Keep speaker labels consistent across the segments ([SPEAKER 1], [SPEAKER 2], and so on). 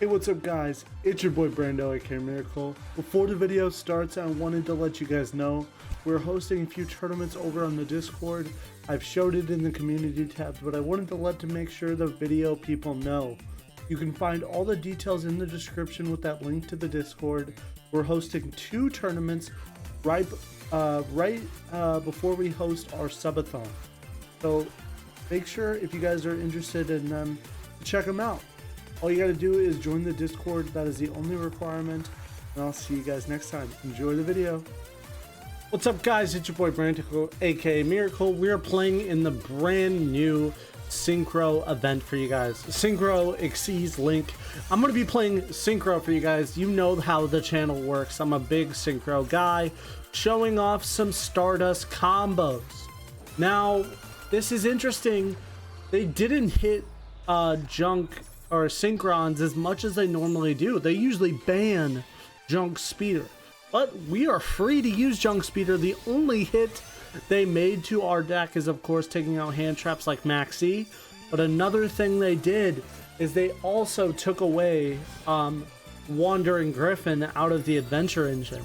[SPEAKER 1] What's up guys, it's your boy BrandoAKAMiracle. Before the video starts, I wanted to let you guys know we're hosting a few tournaments over on the Discord. I've showed it in the community tabs, but I wanted to make sure the video people know. You can find all the details in the description with that link to the Discord. We're hosting 2 tournaments right before we host our subathon. So make sure if you guys are interested in them, check them out. All you gotta do is join the Discord. That is the only requirement. And I'll see you guys next time. Enjoy the video. What's up guys, it's your boy BrandoAKAMiracle. We are playing in the brand new SYNCHRO event for you guys. SYNCHRO exceeds Link. I'm gonna be playing SYNCHRO for you guys. You know how the channel works. I'm a big SYNCHRO guy, showing off some Stardust combos. Now, this is interesting. They didn't hit junk or synchron as much as they normally do. They usually ban junk speeder, but we are free to use junk speeder. The only hit they made to our deck is of course taking out hand traps like Maxi, but another thing they did is they also took away Wandering Griffin out of the adventure engine.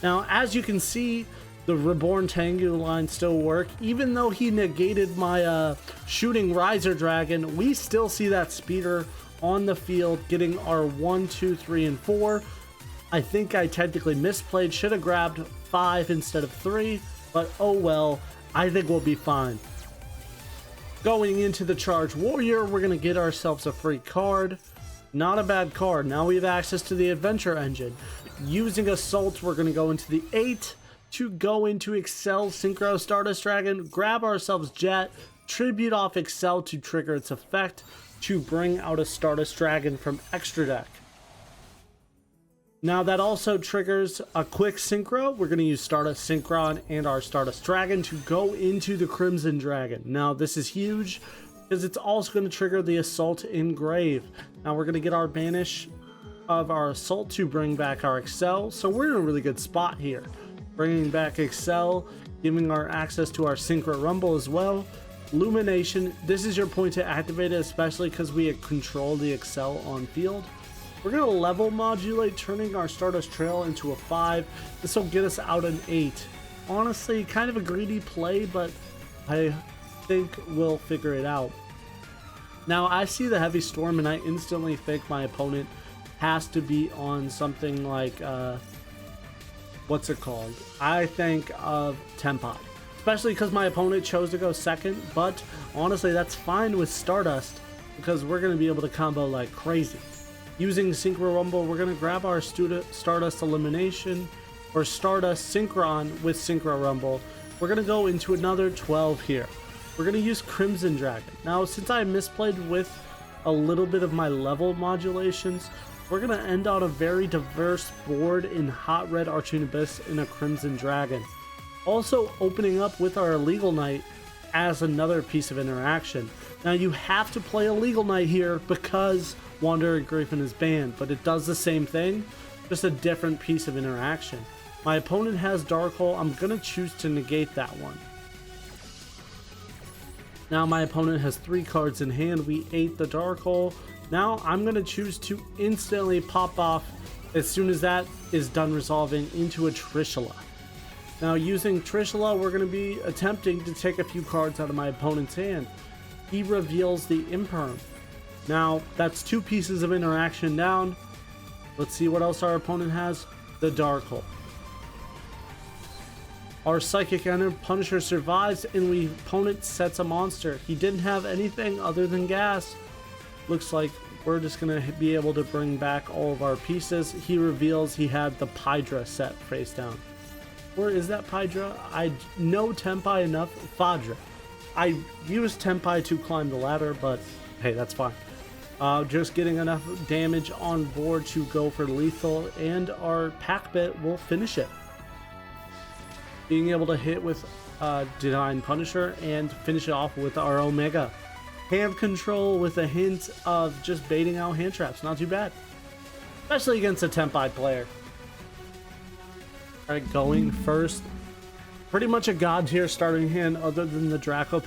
[SPEAKER 1] Now as you can see, the Reborn Tengu line still work. Even though he negated my shooting Riser Dragon, we still see that speeder on the field getting our 1, 2, 3, and 4. I think I technically misplayed. Should have grabbed 5 instead of 3, but oh well. I think we'll be fine. Going into the Charge Warrior, we're going to get ourselves a free card. Not a bad card. Now we have access to the adventure engine. Using Assault, we're going to go into the 8. To go into Excel Synchro Stardust Dragon, grab ourselves Jet, tribute off Excel to trigger its effect to bring out a Stardust Dragon from extra deck. Now that also triggers a quick Synchro. We're going to use Stardust Synchron and our Stardust Dragon to go into the Crimson Dragon. Now this is huge because it's also going to trigger the Assault Engrave. Now we're going to get our Banish of our Assault to bring back our Excel. So we're in a really good spot here. Bringing back Excel, giving our access to our Synchro Rumble as well. Illumination, this is your point to activate it, especially because we control the Excel on field. We're going to level modulate, turning our Stardust Trail into a 5. This will get us out an 8. Honestly, kind of a greedy play, but I think we'll figure it out. Now, I see the Heavy Storm, and I instantly think my opponent has to be on something like... what's it called? I think of Tenpai, especially because my opponent chose to go second, but honestly that's fine with Stardust because we're going to be able to combo like crazy. Using Synchro Rumble, we're going to grab our Stardust Elimination or Stardust Synchron with Synchro Rumble. We're going to go into another 12 here. We're going to use Crimson Dragon. Now since I misplayed with a little bit of my level modulations, we're going to end on a very diverse board in Hot Red Arching Abyss in a Crimson Dragon. Also opening up with our Illegal Knight as another piece of interaction. Now you have to play Illegal Knight here because Wandering Griffin is banned, but it does the same thing, just a different piece of interaction. My opponent has Dark Hole. I'm going to choose to negate that one. Now my opponent has 3 cards in hand. We ate the Dark Hole. Now I'm going to choose to instantly pop off as soon as that is done resolving into a Trishula. Now using Trishula, we're going to be attempting to take a few cards out of my opponent's hand. He reveals the Imperm. Now that's 2 pieces of interaction down. Let's see what else our opponent has. The Dark Hole. Our Psychic Punisher survives and the opponent sets a monster. He didn't have anything other than gas. Looks like we're just going to be able to bring back all of our pieces. He reveals he had the Pydra set face down. Or is that Pydra? I know Tenpai enough. Fadra. I used Tenpai to climb the ladder, but hey, that's fine. Just getting enough damage on board to go for lethal, and our Pack Bit will finish it. Being able to hit with Divine Punisher and finish it off with our Omega. Hand control with a hint of just baiting out hand traps. Not too bad. Especially against a Tenpai player. Alright, going first. Pretty much a god tier starting hand other than the Draco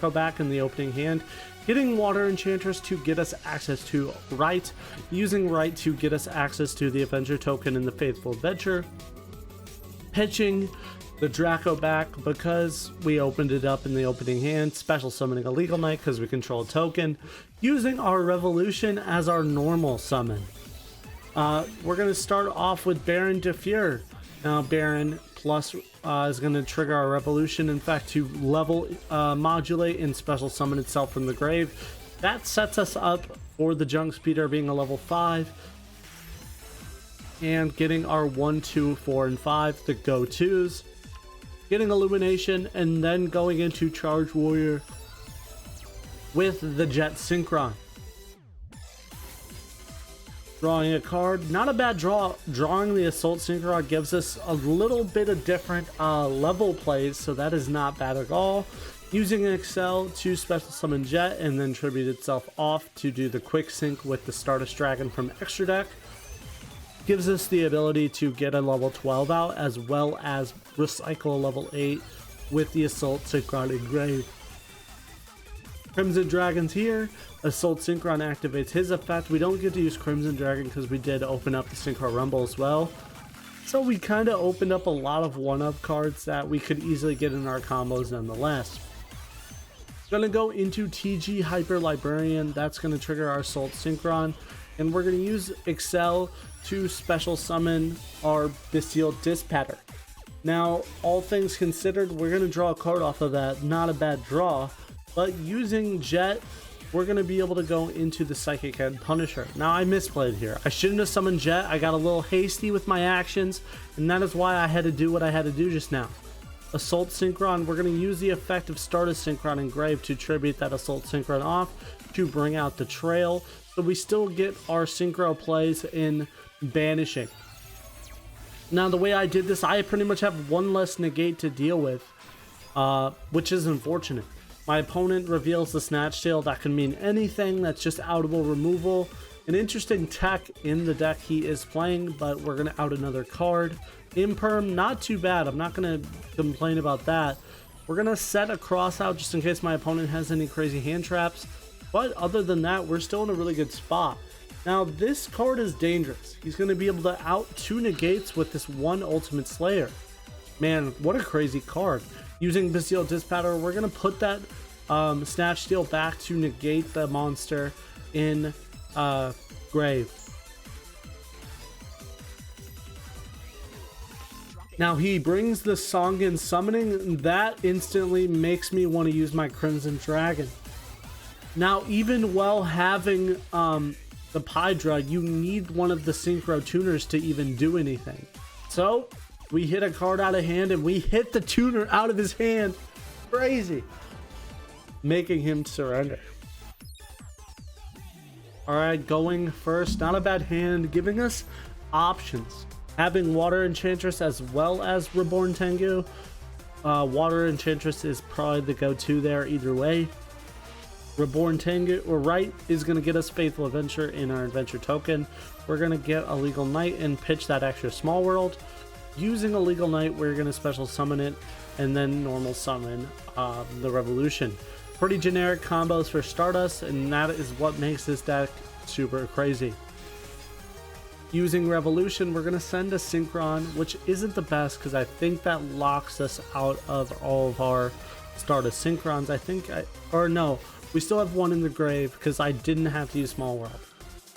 [SPEAKER 1] back in the opening hand. Getting Water Enchantress to get us access to Right, using Right to get us access to the Adventure token in the Faithful Adventure, pitching the Draco back because we opened it up in the opening hand, special summoning a Legal Knight because we control a token, using our Revolution as our normal summon. We're going to start off with Baron de Feur. Now Baron plus is going to trigger our Revolution, in fact, to level modulate and special summon itself from the grave. That sets us up for the Junk Speeder being a level 5 and getting our 1, 2, 4, and 5, the go-tos, getting Illumination, and then going into Charge Warrior with the Jet Synchron. Drawing a card, not a bad draw. Drawing the Assault Synchron gives us a little bit of different level plays, so that is not bad at all. Using an Excel to special summon Jet and then tribute itself off to do the quick sync with the Stardust Dragon from extra deck gives us the ability to get a level 12 out, as well as recycle a level 8 with the Assault Synchron engraved. Crimson Dragon's here. Assault Synchron activates his effect. We don't get to use Crimson Dragon because we did open up the Synchro Rumble as well. So we kind of opened up a lot of one-up cards that we could easily get in our combos nonetheless. Gonna go into TG Hyper Librarian. That's gonna trigger our Assault Synchron. And we're gonna use Excel to special summon our Bestial Dispatter. Now, all things considered, we're gonna draw a card off of that. Not a bad draw. But using Jet, we're going to be able to go into the Psychic and Punisher. Now, I misplayed here. I shouldn't have summoned Jet. I got a little hasty with my actions, and that is why I had to do what I had to do just now. Assault Synchron, we're going to use the effect of Stardust Synchron engraved to tribute that Assault Synchron off to bring out the Trail, so we still get our Synchro plays in Banishing. Now, the way I did this, I pretty much have one less negate to deal with, which is unfortunate. My opponent reveals the Snatch Tail. That can mean anything. That's just outable removal. An interesting tech in the deck he is playing, but we're going to out another card. Imperm, not too bad. I'm not going to complain about that. We're going to set a cross out just in case my opponent has any crazy hand traps. But other than that, we're still in a really good spot. Now, this card is dangerous. He's going to be able to out 2 negates with this one Ultimate Slayer. Man, what a crazy card. Using Bestial Dispatter, we're going to put that Snatch Steal back to negate the monster in grave. Now he brings the Songan Summoning. That instantly makes me want to use my Crimson Dragon. Now, even while having the Pydra, you need one of the Synchro tuners to even do anything. So we hit a card out of hand, and we hit the tuner out of his hand. Crazy. Making him surrender. Alright, going first. Not a bad hand, giving us options. Having Water Enchantress as well as Reborn Tengu. Water Enchantress is probably the go-to there either way. Reborn Tengu, or Right, is going to get us Faithful Adventure in our Adventure token. We're going to get a Legal Knight and pitch that extra Small World. Using a Legal Knight, we're going to special summon it and then normal summon the Revolution. Pretty generic combos for Stardust, and that is what makes this deck super crazy. Using Revolution, we're going to send a Synchron, which isn't the best because I think that locks us out of all of our Stardust Synchrons. We still have one in the grave because I didn't have to use Small World.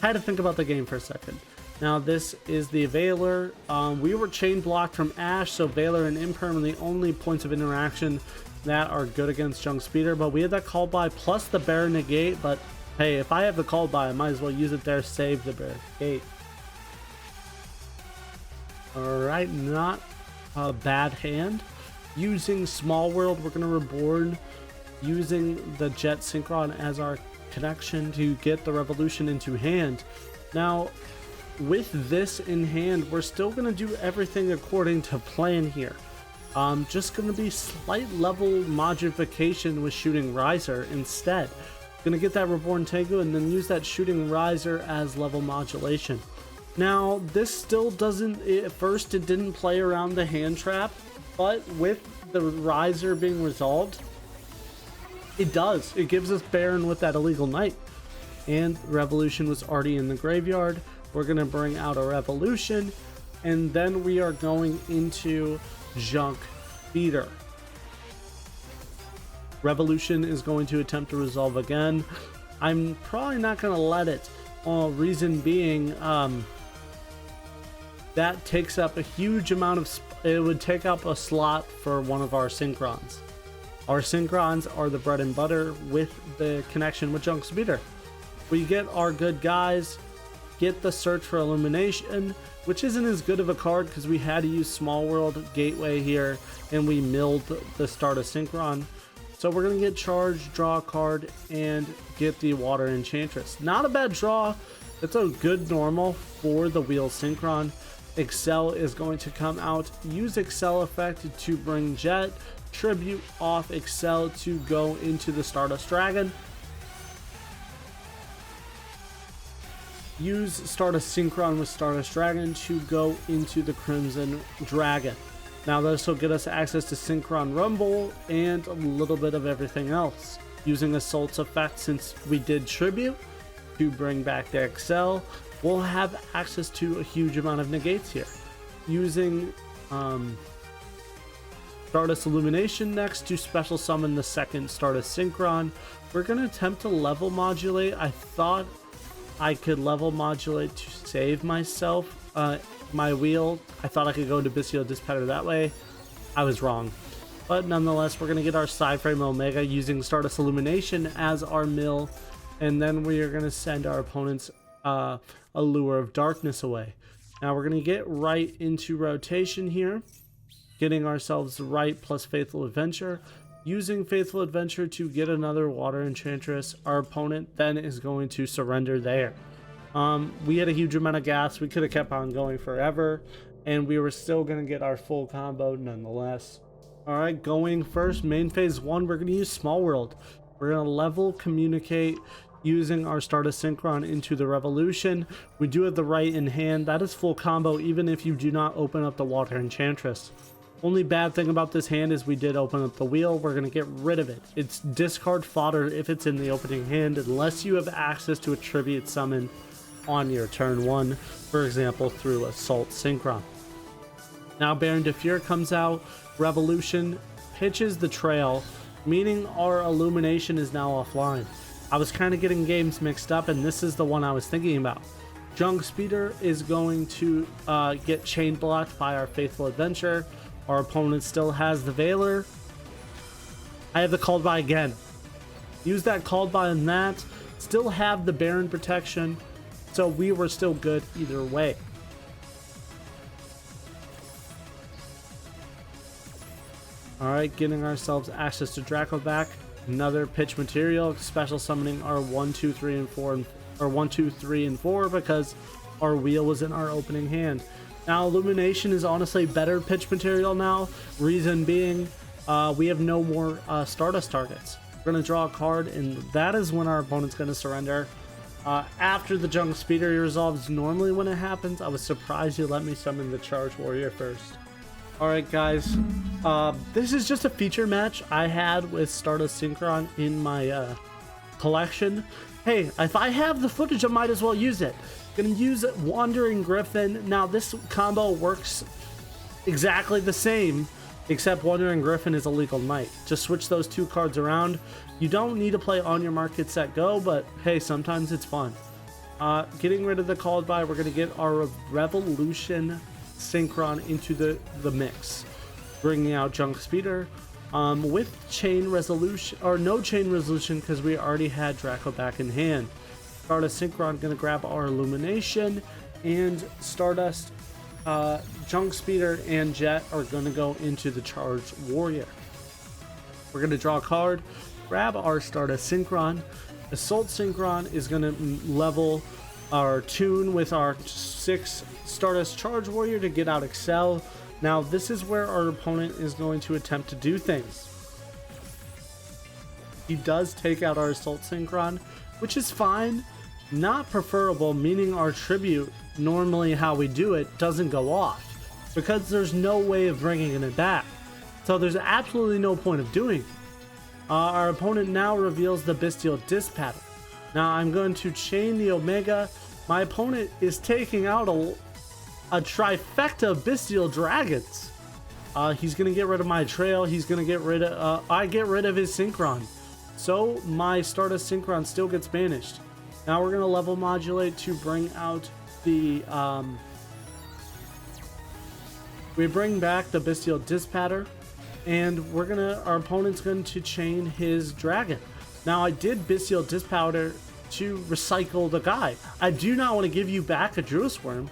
[SPEAKER 1] I had to think about the game for a second. Now this is the Veiler. We were chain blocked from Ash, so Veiler and Imperm are the only points of interaction that are good against Junk Speeder, but we had that call by plus the Bear Negate, but hey, if I have the call by, I might as well use it there, save the Bear Negate. Alright, not a bad hand. Using Small World, we're going to Reborn, using the Jet Synchron as our connection to get the Revolution into hand. Now, with this in hand, we're still going to do everything according to plan here. Just going to be slight level modification with Shooting Riser instead. Going to get that Reborn Tengu and then use that Shooting Riser as level modulation. Now, this still doesn't, at first it didn't play around the hand trap, but with the Riser being resolved,
[SPEAKER 2] It does. It gives us Baron with that illegal knight. And Revolution was already in the graveyard. We're going to bring out a Revolution. And then we are going into Junk Speeder. Revolution is going to attempt to resolve again. I'm probably not going to let it. Reason being, that takes up a huge amount of... It would take up a slot for one of our Synchrons. Our Synchrons are the bread and butter with the connection with Junk Speeder. We get our good guys, get the Search for Illumination, which isn't as good of a card because we had to use Small World Gateway here, and we milled the Stardust Synchron. So we're going to get charged, draw a card, and get the Water Enchantress. Not a bad draw. It's a good normal for the Wheel Synchron. Excel is going to come out. Use Excel effect to bring Jet. Tribute off Excel to go into the Stardust Dragon. Use Stardust Synchron with Stardust Dragon to go into the Crimson Dragon. Now this will get us access to Synchron Rumble and a little bit of everything else. Using Assault's effect, since we did Tribute to bring back the Excel, we'll have access to a huge amount of negates here. Using Stardust Illumination next to special summon the second Stardust Synchron. We're going to attempt to level modulate. I thought I could level modulate to save myself my wheel. I thought I could go to Bystial Dispetter that way. I was wrong. But nonetheless, we're going to get our Psyframe Omega using Stardust Illumination as our mill. And then we are going to send our opponent's Allure of Darkness away. Now we're going to get right into rotation here. Getting ourselves right plus Faithful Adventure. Using Faithful Adventure to get another Water Enchantress. Our opponent then is going to surrender there. We had a huge amount of gas. We could have kept on going forever. And we were still going to get our full combo nonetheless. Alright, going first, main phase 1, we're going to use Small World. We're going to level communicate using our Stardust Synchron into the Revolution. We do have the right in hand. That is full combo even if you do not open up the Water Enchantress. Only bad thing about this hand is we did open up the wheel. We're going to get rid of it. It's discard fodder if it's in the opening hand unless you have access to a tribute summon on your turn 1, for example through Assault Synchron. Now Baron de Fury comes out. Revolution pitches the trail, meaning our Illumination is now offline. I was kind of getting games mixed up, and this is the one I was thinking about. Junk Speeder is going to get chain blocked by our Faithful Adventure. Our opponent still has the Veiler. I have the Called By again. Use that Called By on that. Still have the Baron protection. So we were still good either way. Alright, getting ourselves access to Draco back. Another pitch material. Special summoning our 1, 2, 3, and 4. Or 1, 2, 3, and 4 because our wheel was in our opening hand. Now Illumination is honestly better pitch material now. Reason being, we have no more Stardust targets. We're going to draw a card, and that is when our opponent's going to surrender. After the Junk Speeder resolves, normally when it happens. I was surprised you let me summon the Charge Warrior first. Alright guys, this is just a feature match I had with Stardust Synchron in my collection. Hey, if I have the footage, I might as well use it. Gonna use Wandering Griffin. Now this combo works exactly the same, except Wandering Griffin is a legal knight. Just switch those two cards around. You don't need to play On Your Mark, Get Set, Go, but hey, sometimes it's fun. Getting rid of the Called By, we're gonna get our Revolution Synchron into the mix, bringing out Junk Speeder with Chain Resolution, or no Chain Resolution because we already had Draco back in hand. Stardust Synchron gonna grab our Illumination, and Stardust, Junk Speeder, and Jet are gonna go into the Charged Warrior. We're gonna draw a card, grab our Stardust Synchron. Assault Synchron is gonna level our tune with our 6 Stardust Charge Warrior to get out Excel. Now this is where our opponent is going to attempt to do things. He does take out our Assault Synchron, which is fine. Not preferable, meaning our tribute, normally how we do it, doesn't go off because there's no way of bringing it back. So there's absolutely no point of doing it. Our opponent now reveals the Bestial Disc Pattern. Now I'm going to chain the Omega. My opponent is taking out a trifecta of Bestial Dragons. He's going to get rid of my trail. He's going to get rid of... I get rid of his Synchron. So my Stardust Synchron still gets banished. Now we're going to level modulate to bring out the... we bring back the Bestial Disc Pattern. And our opponent's going to chain his dragon. Now I did Bestial Disc Powder to recycle the guy. I do not want to give you back a Druisworm.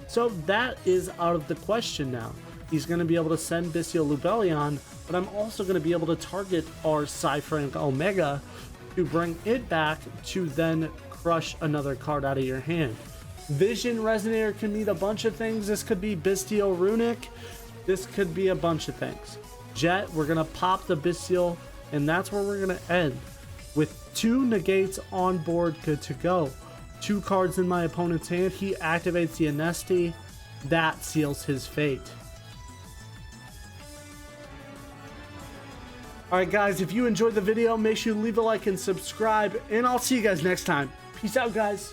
[SPEAKER 2] So that is out of the question now. He's going to be able to send Bestial Lubellion, but I'm also going to be able to target our Cyfrank Omega to bring it back to then crush another card out of your hand. Vision Resonator can mean a bunch of things. This could be Bestial Runic. This could be a bunch of things. Jet, we're going to pop the Bestial, and that's where we're going to end. With 2 negates on board, good to go. 2 cards in my opponent's hand. He activates the Anesti. That seals his fate. Alright guys, if you enjoyed the video, make sure you leave a like and subscribe, and I'll see you guys next time. Peace out, guys.